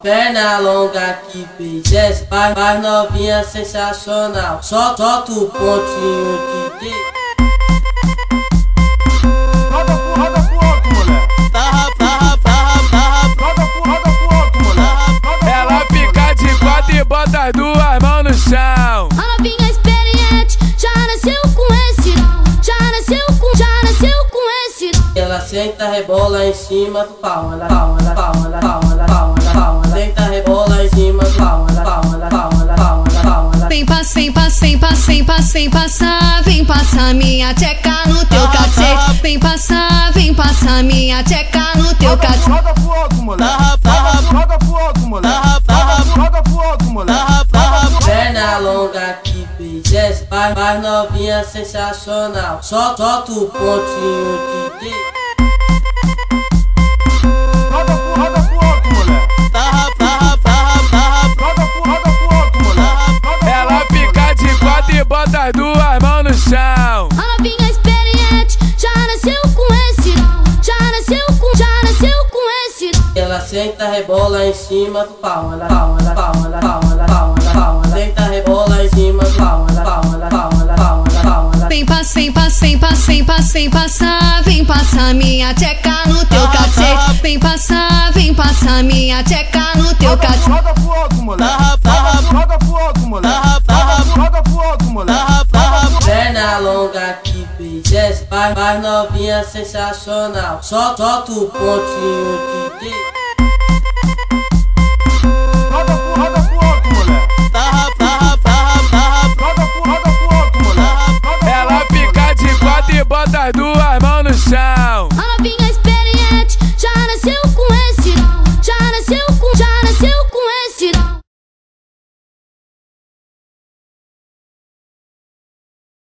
Perna longa que fez faz novinha sensacional. Solta o pontinho de D. Roda pro alto, mulher. Roda pro alto, mulher. Ela fica de quatro e bota as duas mãos no chão. A novinha experiente já nasceu com esse dom. Já nasceu com esse dom. Ela senta, rebola em cima do pau. Ela senta, rebola em cima do pau. Vem passar minha tcheca no teu cacete. Vem passar minha tcheca no teu cacete. Roda pro alto, mulher. Roda pro alto, mulher. Roda pro alto, mulher. Perna longa que fez faz novinha sensacional. Solta o pontinho de D. Roda pro alto, mulher. Roda pro alto, mulher. Ela fica de quatro e bota as duas mãos no chão. A novinha experiente já nasceu com esse dom. Já nasceu com esse dom. Ela senta, rebola em cima do pau. Ela senta, rebola em cima do pau. Vem passar minha tcheca no teu cacete. Vem passar minha tcheca no teu cacete. Roda pro alto, mulher. Roda pro alto, mulher. Roda pro alto, mulher. Perna longa que fez faz novinha sensacional. Solta o pontinho de D.